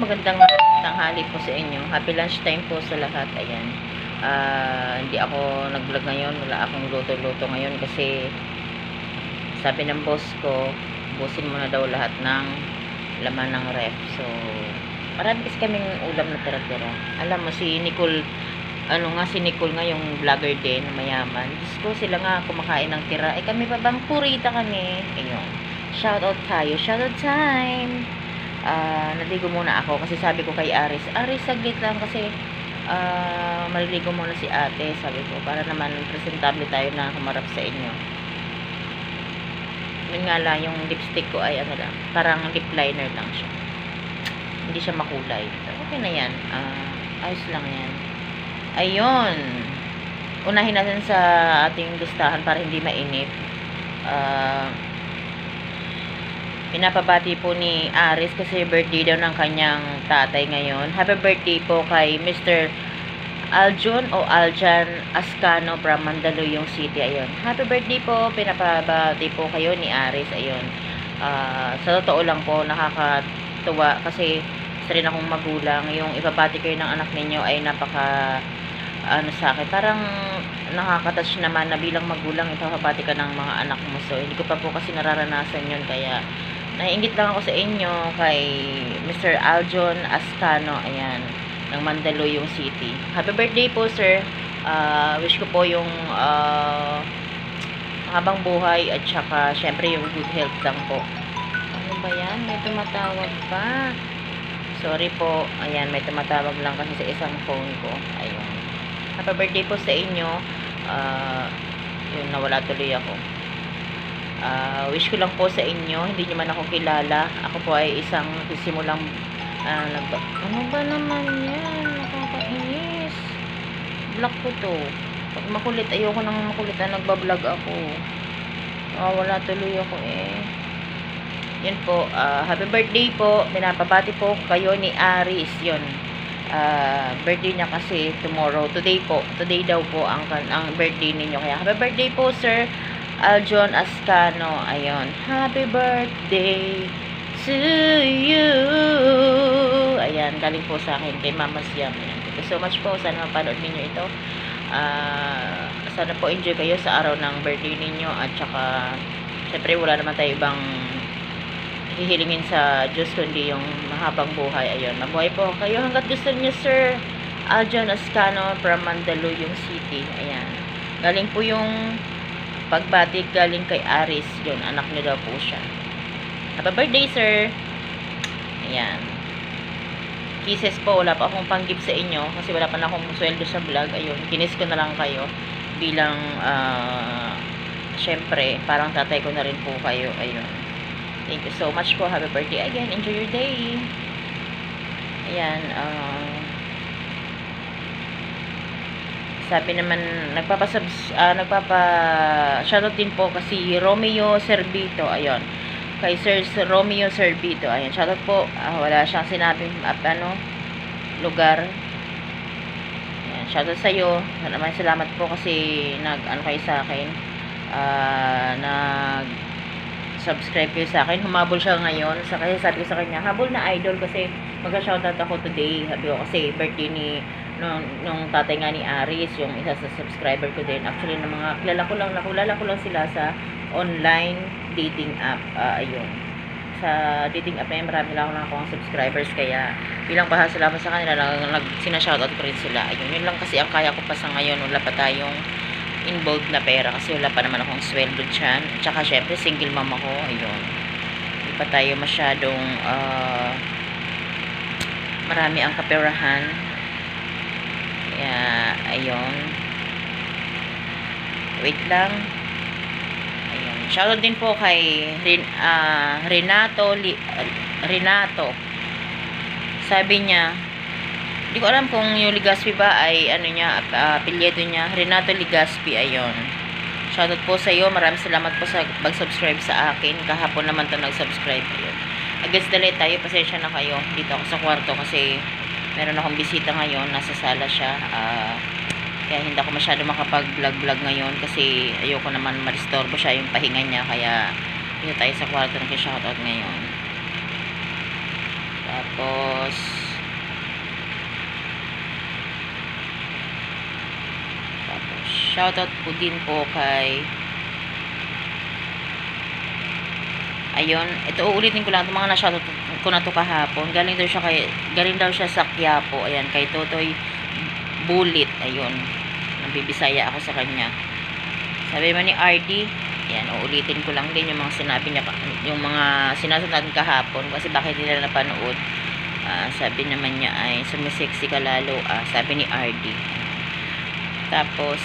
magandang tanghali po sa inyo. Happy lunchtime po sa lahat. Ayan. Hindi ako nag-vlog ngayon. Wala akong luto-luto ngayon kasi sabi ng boss ko, busin mo na daw lahat ng laman ng ref. So, marami kasi kaming ulam na tira-tira. Alam mo, si Nicole, si Nicole nga yung vlogger din, mayaman. Diyos ko, sila nga kumakain ng tira. Eh, kami pa bang purita kami? Ayun. Shoutout tayo. Shoutout time! Naligo muna ako kasi sabi ko kay Aris, saglit lang kasi maliligo muna si ate, sabi ko, para naman presentable tayo na humarap sa inyo. Yun nga lang, yung lipstick ko ay ano lang, parang lip liner lang siya, hindi siya makulay. Okay na yan, ayos lang yan. Ayun, unahin natin sa ating listahan para hindi mainip. Pinapabati po ni Aris kasi birthday daw ng kanyang tatay ngayon. Happy birthday po kay Mr. Aljon o Aljan Ascano from Mandaluyong City. Ayun. Happy birthday po. Pinapabati po kayo ni Aris. Ayun. Sa totoo lang po, nakakatuwa kasi isa rin akong magulang. Yung ipabati kayo ng anak ninyo ay napaka sa akin. Parang nakakatouch naman na bilang magulang ipapabati ka ng mga anak mo. So, hindi ko pa po kasi nararanasan yun. Kaya, naiingit lang ako sa inyo kay Mr. Aljon Ascano, ayan, ng Mandaluyong City. Happy birthday po, sir. Wish ko po yung habang buhay at saka syempre yung good health lang po. Ano ba yan? May tumatawag pa. Sorry po. Ayan, may tumatawag lang kasi sa isang phone ko. Ayun. Happy birthday po sa inyo. Yun, nawala tuloy ako. Wish ko lang po sa inyo, hindi nyo man ako kilala. Ako po ay isang simulang ano ba naman yan? Nakakainis. Vlog ko to. Pag makulit, ayoko nang makulit na nagbablog ako. Wala tuloy ako eh. Yun po, happy birthday po. Pinapabati po kayo ni Aris. Yun. Birthday niya kasi tomorrow. Today po. Today daw po ang birthday ninyo. Kaya happy birthday po, sir Aljon Ascano. Ayun. Happy birthday to you. Ayan. Galing po sa akin kay Mama Siam. Thank you so much po. Sana mapanood ninyo ito. Sana po enjoy kayo sa araw ng birthday ninyo. At saka, syempre wala naman tayo ibang hihilingin sa Diyos kundi yung mahabang buhay. Ayun. Mabuhay po kayo hanggat gusto niyo, sir Aljon Ascano from Mandaluyong City. Ayan. Galing po yung pagbati galing kay Aris. Yun, anak niya daw po siya. Happy birthday, sir. Ayan. Kisses po. Wala pa akong pang-gift sa inyo kasi wala pa na akong sweldo sa vlog. Ayun, kinis ko na lang kayo bilang syempre, parang tatay ko na rin po kayo. Ayun. Thank you so much po. Happy birthday again. Enjoy your day. Ayan, sabi naman, shoutout din po kasi Romeo Servito. Ayun. Kay Sir Romeo Servito. Ayun, shoutout po. Wala siyang sinabing lugar. Ayan, shoutout sa iyo. Salamat po kasi kayo sa akin. Subscribe kayo sa akin. Humabol siya ngayon. Kaya sabi ko sa kanya, habol na idol kasi mag-shoutout ako today. Sabi ko kasi birthday nung tatay nga ni Aris, yung isa sa subscriber ko din. Actually, ng mga nakilala ko lang sila sa online dating app. Ayun. Sa dating app na yun, marami lang akong subscribers. Kaya, bilang salamat sa kanila, sinashoutout ko rin sila. Ayun. Yun lang kasi ang kaya ko pa sa ngayon. Wala pa tayong involved na pera kasi wala pa naman akong sweldo dyan. Tsaka, syempre, single mom ako. Ayun. Hindi pa tayo masyadong marami ang kaperahan. Kaya, ayun. Wait lang. Ayun. Shoutout din po kay Renato. Sabi niya, hindi ko alam kung yung Ligaspi ba ay apelyido niya. Renato Ligaspi, ayun. Shoutout po sa iyo. Maraming salamat po sa mag-subscribe sa akin. Kahapon naman ito nag-subscribe. Ayun. Against the light tayo. Pasensya na kayo. Dito ako sa kwarto kasi meron akong bisita ngayon, nasa sala siya. Kaya hindi ako masyado makapag-vlog ngayon kasi ayoko naman ma-disturbo siya yung pahinga niya. Kaya dito tayo sa kwarto na shoutout ngayon. Tapos, shoutout po din po kay, ayun, ito uulitin ko lang itong mga na-shoutout ko na to kahapon. Galing daw siya sa Quiapo. Ayan, kay Totoy Bulit. Ayun, nabibisaya ako sa kanya. Sabi naman ni RD, ayan, uulitin ko lang din yung mga sinabi niya, yung mga sinasabi natin kahapon, kasi bakit nila napanood. Sabi naman niya ay sumisexy ka lalo, sabi ni RD. Tapos,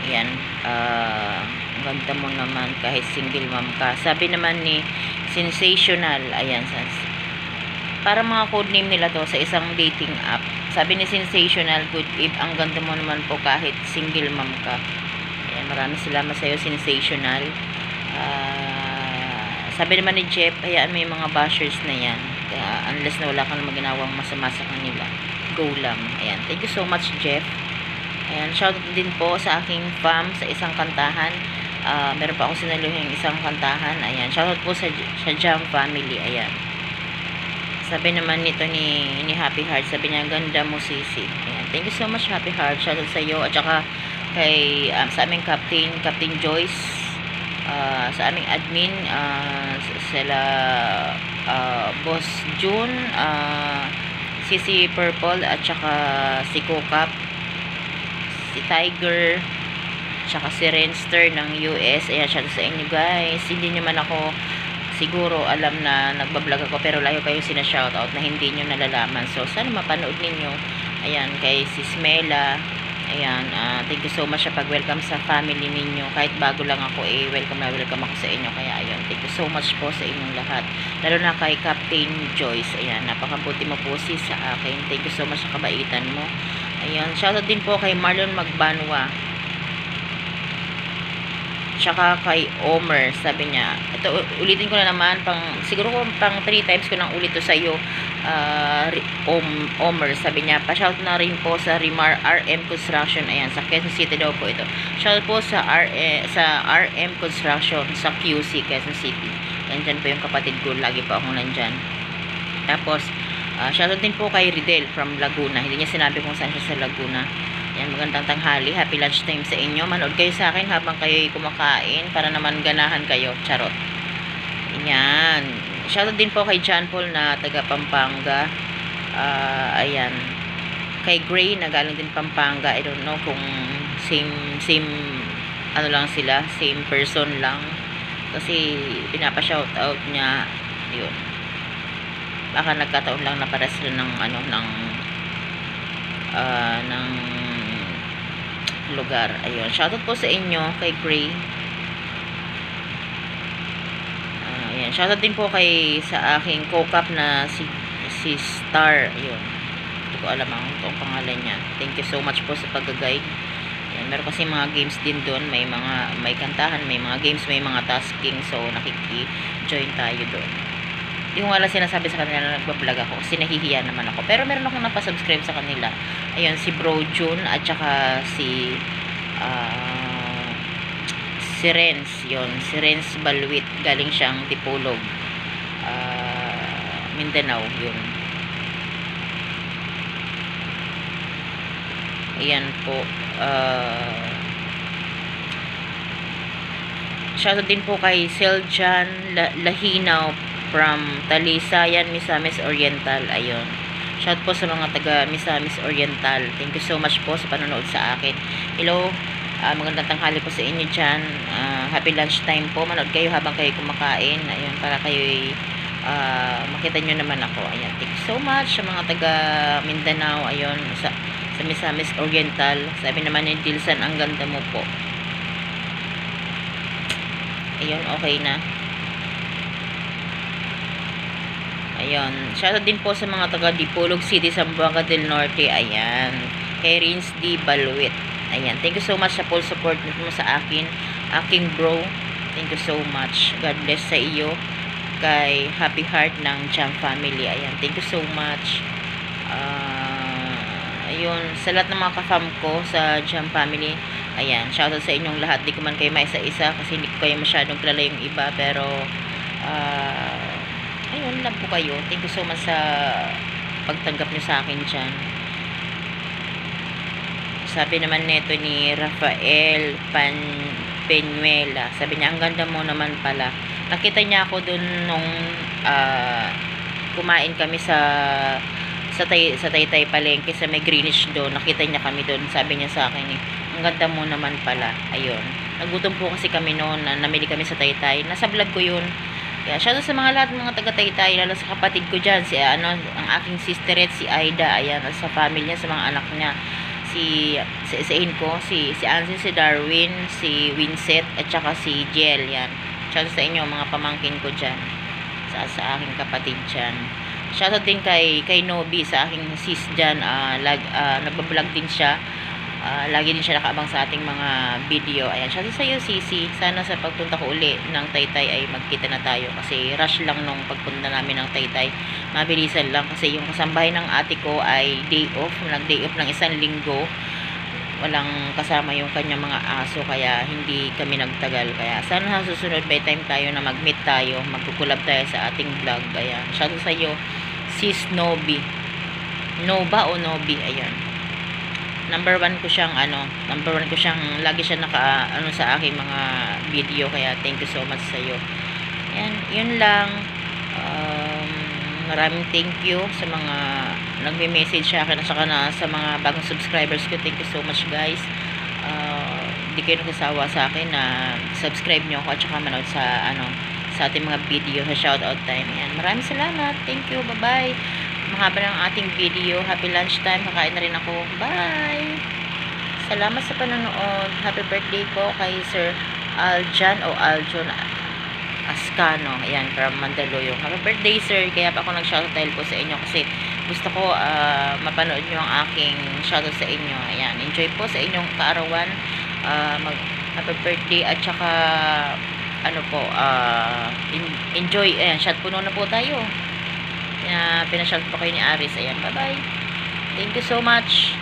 ayan, ang ganda mo naman kahit single mom ka. Sabi naman ni Sensational, ayan, para mga codename nila to sa isang dating app. Sabi ni Sensational, good eve, ang ganda mo naman po kahit single mom ka. Ayan, maraming salamat sa'yo, Sensational. Sabi naman ni Jeff, hayaan mo yung mga bashers na yan. Unless na wala kang maginawang masama sa kanila, go lang. Ayan, thank you so much, Jeff. Ayan, shoutout din po sa aking fam sa isang kantahan. Meron pa akong sinaluhin isang kantahan. Ayan, shoutout po sa Jam Family. Ayan. Sabi naman nito ni Happy Heart, sabi niya, ganda mo sisi. Ayan, thank you so much, Happy Heart. Shoutout sa iyo at saka kay sa aming Captain Joyce, sa aming admin, sila Boss June, Sisi Purple at saka si Kokap, si Tiger, tsaka si Renster ng US. Ayan, shout out sa inyo guys. Hindi nyo man ako siguro alam na nagbablog ako, pero layo kayo sinashoutout na hindi nyo nalalaman. So, sana mapanood ninyo. Ayan, kay si Smela. Ayan, thank you so much sa pag-welcome sa family ninyo. Kahit bago lang ako, welcome na welcome ako sa inyo. Kaya, ayun, thank you so much po sa inyong lahat. Lalo na kay Captain Joyce. Ayan, napakabuti mo po sa akin. Thank you so much sa kabaitan mo. Ayan, shoutout din po kay Marlon Magbanwa. Tsaka kay Omer, sabi niya, ito ulitin ko na naman, siguro pang 3 times ko nang ulit to sa iyo, Omer, sabi niya, pa-shout na rin po sa Rimar RM Construction. Ayan, sa Quezon City daw po ito. Shout po sa RM Construction sa QC, Quezon City. Yan, dyan po yung kapatid ko, lagi po ako nandyan. Tapos, shoutout din po kay Ridel from Laguna. Hindi niya sinabi kung saan siya sa Laguna. Yan, magandang tanghali. Happy lunchtime sa inyo. Manood kayo sa akin habang kayo kumakain para naman ganahan kayo. Charot. Yan. Shoutout din po kay John Paul na taga Pampanga. Ayan. Kay Gray na galing din Pampanga. I don't know kung same ano lang sila. Same person lang. Kasi pinapa-shoutout niya. Yun. Baka nagkataon lang na para sila ng ng lugar. Ayun, shoutout po sa inyo kay Gray. Ayan, shoutout din po sa aking co-cap na si Star. Ayun, hindi ko alam ang pangalan niya. Thank you so much po sa pag-guide. Ayan, meron kasi mga games din doon, may kantahan, may mga games, may mga tasking, so nakiki-join tayo doon. Hindi ko nga lang sinasabi sa kanila na nagbablog ako kasi nahihiya naman ako. Pero meron akong napasubscribe sa kanila. Ayun, si Bro June at saka si Renz. Yun, si Renz Balwit. Galing siyang Dipolog. Mindanao. Yun. Ayan po. Shoutout din po kay Seljan Lahinaw from Talisayan, Misamis Oriental. Ayun. Shout po sa mga taga Misamis Oriental. Thank you so much po sa panonood sa akin. Hello. Magandang tanghali po sa inyo dyan. Happy lunchtime po. Manood kayo habang kayo kumakain. Ayun, para kayo makita nyo naman ako. Ayan. Thank you so much sa mga taga Mindanao. Ayun. Sa Misamis Oriental. Sabi naman ni Dilsan, ang ganda mo po. Ayun, okay na. Ayun. Shoutout din po sa mga taga Dipolog City, Zamboanga del Norte. Ayan. Kay Rins D. Balwit. Ayan. Thank you so much sa full support mo sa akin. Aking bro. Thank you so much. God bless sa iyo. Kay Happy Heart ng Jam Family. Ayan. Thank you so much. Ayun. Sa lahat ng mga ka-fam ko sa Jam Family. Ayan. Shoutout sa inyong lahat. Di ko man kayo maisa-isa kasi hindi ko kayo masyadong kilala yung iba. Pero Ayun, love po kayo. Thank you so much sa pagtanggap nyo sa akin dyan. Sabi naman nito ni Rafael Peñuela, sabi niya, ang ganda mo naman pala. Nakita niya ako dun nung kumain kami sa Taytay Palengke sa may Greenish doon. Nakita niya kami doon. Sabi niya sa akin, ang ganda mo naman pala. Ayun. Nagutom po kasi kami noon na namili kami sa Taytay. Nasa vlog ko yun. Kaya shout out sa mga lahat mga taga Taytay, lalo sa kapatid ko dyan, si ang aking sisterette, si Aida, ayan, at sa family niya, sa mga anak niya, sa in ko, si Ansin, si Darwin, si Winsett, at saka si Jel, yan. Shout out sa inyo, mga pamangkin ko dyan, sa aking kapatid dyan. Shout out din kay Nobi, sa aking sis dyan, nagbablog din siya. Lagi din siya nakaabang sa ating mga video. Ayan, shout out sa iyo, Sisi. Sana sa pagpunta ko uli ng Taytay ay magkita na tayo. Kasi rush lang nung pagpunta namin ng Taytay. Mabilisan lang kasi yung kasambahay ng ate ko ay day off. Nag-day off ng 1 linggo. Walang kasama yung kanyang mga aso. Kaya hindi kami nagtagal. Kaya sana susunod by time tayo na mag-meet tayo. Magkukulab tayo sa ating vlog. Ayan, shout out sa iyo, Sis Nobi. Nova o Nobi? Ayan. Number 1 ko siyang lagi siya sa aking mga video, kaya thank you so much sa iyo. Yan, yun lang. Maraming thank you sa mga nagme-message sa akin at saka sa mga bagong subscribers ko. Thank you so much, guys. Hindi kayo nagsasawa sa akin na subscribe nyo ako at saka manood sa ating mga video sa shoutout time. Yan, maraming salamat. Thank you. Bye-bye. Mahaba ng ating video. Happy lunchtime. Kakain na rin ako. Bye! Salamat sa panonood. Happy birthday po kay Sir Aljan Ascano. Ayan, from Mandaluyong. Happy birthday, sir. Kaya pa ako nag-shoutout dahil po sa inyo kasi gusto ko mapanood nyo ang aking shoutout sa inyo. Ayan, enjoy po sa inyong kaarawan. Happy birthday at saka enjoy. Ayan, shot puno na po tayo. Pinashot po kayo ni Aris. Ayan, bye-bye. Thank you so much.